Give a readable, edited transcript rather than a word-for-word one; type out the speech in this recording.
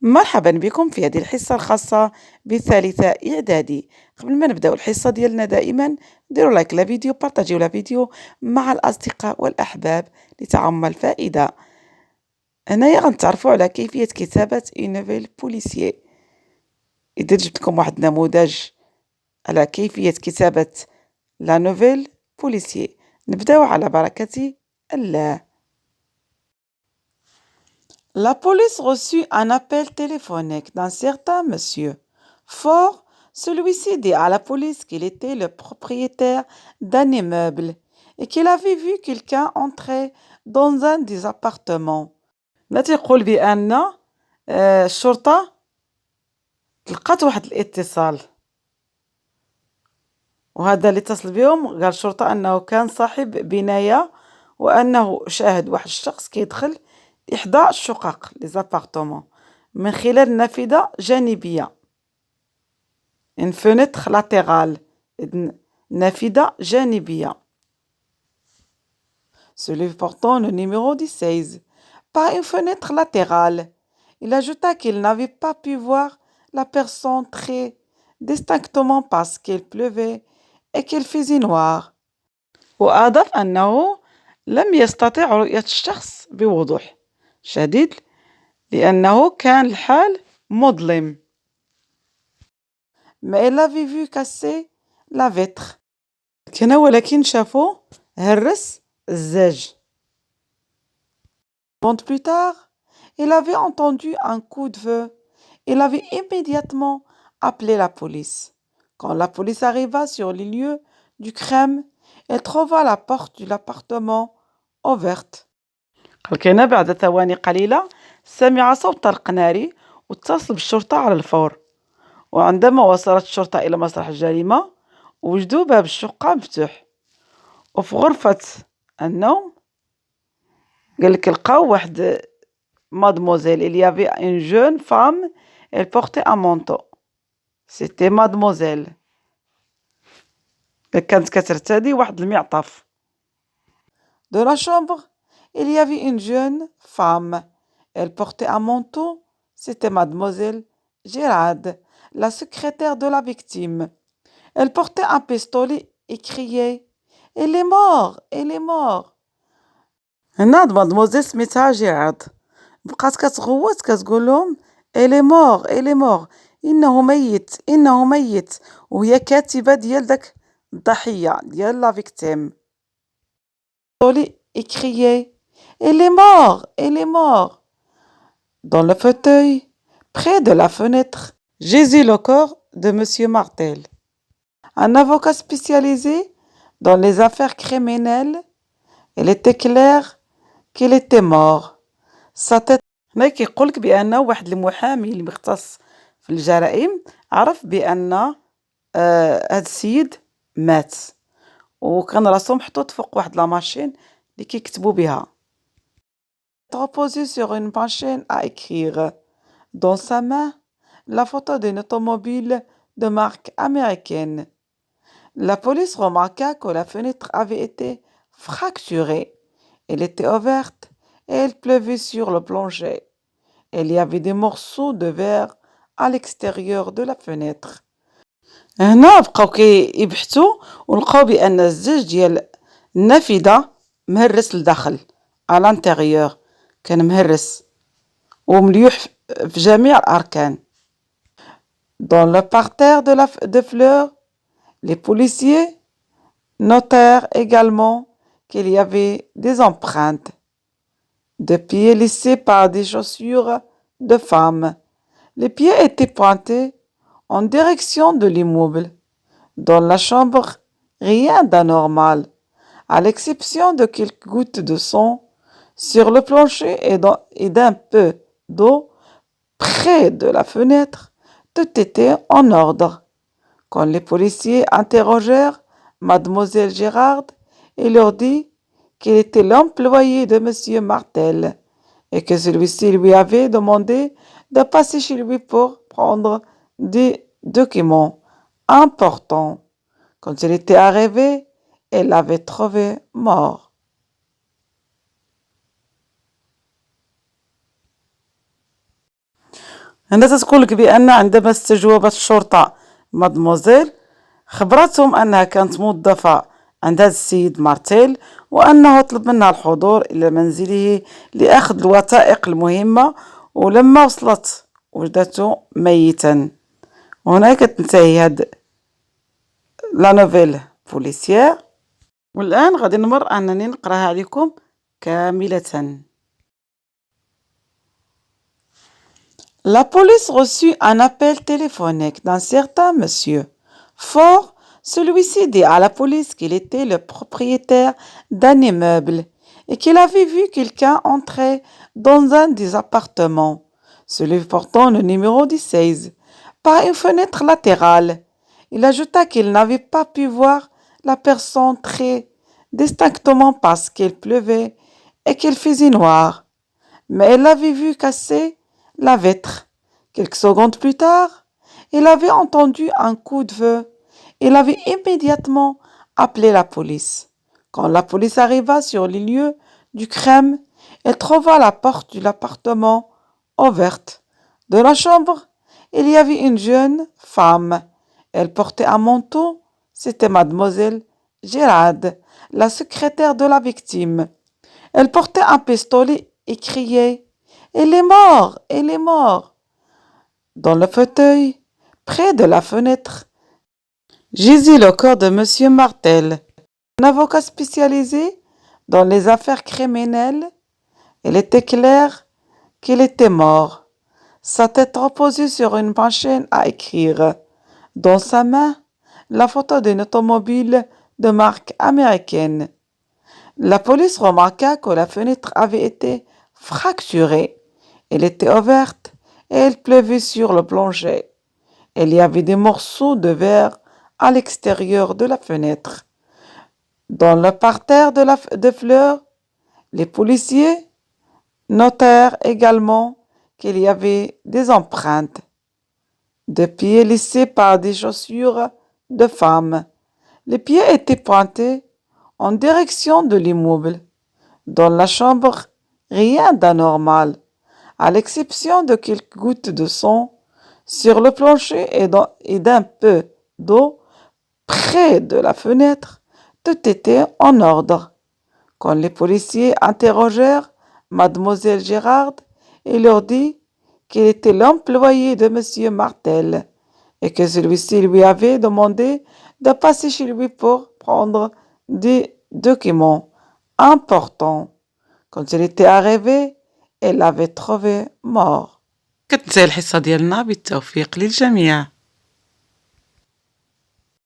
مرحبا بكم في هذه الحصة الخاصة بثالثة إعدادي. قبل ما نبداو الحصة ديالنا دائما ديروا لايك لفيديو، بارطاجيو لفيديو مع الأصدقاء والأحباب لتعم الفائدة. هنايا غنتعرفوا على كيفية كتابة نوفيل بوليسيي. إذا جبت لكم واحد النموذج على كيفية كتابة لا نوفيل بوليسيي. نبداو على بركة الله. La police reçut un appel téléphonique d'un certain monsieur. Fort, celui-ci dit à la police qu'il était le propriétaire d'un immeuble et qu'il avait vu quelqu'un entrer dans un des appartements. نتيقول بأن الشرطة لقات واحد الاتصال، وهذا اللي اتصل بهم قال الشرطة أنه كان صاحب بناية وأنه شاهد واحد الشخص كيدخل إحدى الشقق ليزابارتمون من خلال نافذة جانبية، une fenêtre latérale، نافذة جانبية. Celui portant le numéro 16 par une fenêtre latérale. Il ajouta qu'il n'avait pas pu voir la personne très distinctement parce qu'il pleuvait et qu'il faisait noir. وأضاف أنه لم يستطع رؤية الشخص بوضوح شديد لأنه كان الحال مظلم. Mais il avait vu casser la vitre. كان ولكن شافو هرس الزاج. Plus tard, il avait entendu un coup de feu. Il avait immédiatement appelé la police. Quand la police arriva sur les lieux du crime, elle trouva la porte de l'appartement ouverte. كان بعد ثواني قليلة سمع صوت طلق ناري واتصل بالشرطة على الفور. وعندما وصلت الشرطة إلى مسرح الجريمة وجدوا باب الشقة مفتوح، وفي غرفة النوم قالك لقاو واحد mademoiselle. Il y avait une jeune femme, elle portait un manteau. C'était mademoiselle. كانت كترتدي واحد المعطف. De la chambre, il y avait une jeune femme. Elle portait un manteau. C'était mademoiselle Gérard, la secrétaire de la victime. Elle portait un pistolet et criait: Elle est morte, elle est morte. هنا mademoiselle سميتها جيراد بقات كتغوت كتقول لهم elle est morte, elle est morte، إنه ميت، إنه ميت، وهي كاتبة ديال داك الضحية ديال لا فيكتيم. et criait: Elle est morte, elle est morte. Dans le fauteuil, près de la fenêtre, gisait le corps de Monsieur Martel. Un avocat spécialisé dans les affaires criminelles. Il était clair qu'il était mort. Sa tête. هنا كيقولك بأن واحد المحامي اللي مختص في الجرائم عرف بأن هاد السيد مات، وكان راسو محطوط فوق واحد لا ماشين اللي كيكتبوا بها. Reposé sur une machine à écrire. Dans sa main, la photo d'une automobile de marque américaine. La police remarqua que la fenêtre avait été fracturée. Elle était ouverte et il pleuvait sur le plancher. Il y avait des morceaux de verre à l'extérieur de la fenêtre. هنا بقاو كيبحثوا ولقاو بأن الزاج ديال النافذة مهرس لداخل à l'intérieur، كان مهرس ومليوح في جميع الأركان. Dans le parterre de fleurs, les policiers notèrent également qu'il y avait des empreintes de pieds laissés par des chaussures de femmes. Les pieds étaient pointés en direction de l'immeuble. Dans la chambre, rien d'anormal, à l'exception de quelques gouttes de sang sur le plancher et d'un peu d'eau près de la fenêtre. Tout était en ordre. Quand les policiers interrogèrent mademoiselle Gérard, il leur dit qu'il était l'employé de monsieur Martel et que celui-ci lui avait demandé de passer chez lui pour prendre des documents importants. Quand il était arrivé, elle l'avait trouvé mort. هنا تتقولك بأن عندما استجوبت الشرطة مادموزيل خبرتهم أنها كانت موظفة عند هذا السيد مارتيل وأنه طلب منها الحضور إلى منزله لأخذ الوثائق المهمة، ولما وصلت وجدته ميتا. وهنا كتنتهي هاد لا نوفيل بوليسيير، والآن غادي نمر أنني نقراها عليكم كاملة. La police reçut un appel téléphonique d'un certain monsieur. Fort, celui-ci dit à la police qu'il était le propriétaire d'un immeuble et qu'il avait vu quelqu'un entrer dans un des appartements, celui portant le numéro 16, par une fenêtre latérale. Il ajouta qu'il n'avait pas pu voir la personne très distinctement parce qu'il pleuvait et qu'il faisait noir, mais il l'avait vu casser la vitre. Quelques secondes plus tard, il avait entendu un coup de feu. Il avait immédiatement appelé la police. Quand la police arriva sur les lieux du crime, elle trouva la porte de l'appartement ouverte. De la chambre, il y avait une jeune femme. Elle portait un manteau. C'était mademoiselle Gérard, la secrétaire de la victime. Elle portait un pistolet et criait « Il est mort! Il est mort !» Dans le fauteuil, près de la fenêtre, gisait le corps de Monsieur Martel, un avocat spécialisé dans les affaires criminelles. Il était clair qu'il était mort. Sa tête reposait sur une machine à écrire. Dans sa main, la photo d'une automobile de marque américaine. La police remarqua que la fenêtre avait été fracturée. Elle était ouverte et il pleuvait sur le plancher. Il y avait des morceaux de verre à l'extérieur de la fenêtre. Dans le parterre de fleurs, les policiers notèrent également qu'il y avait des empreintes de pieds laissés par des chaussures de femmes. Les pieds étaient pointés en direction de l'immeuble. Dans la chambre, rien d'anormal, à l'exception de quelques gouttes de sang sur le plancher et d'un peu d'eau près de la fenêtre. Tout était en ordre. Quand les policiers interrogèrent mademoiselle Gérard, il leur dit qu'il était l'employé de monsieur Martel et que celui-ci lui avait demandé de passer chez lui pour prendre des documents importants. Quand il était arrivé, elle l'avait trouvé mort. كتنتهي الحصة ديالنا بالتوفيق للجميع.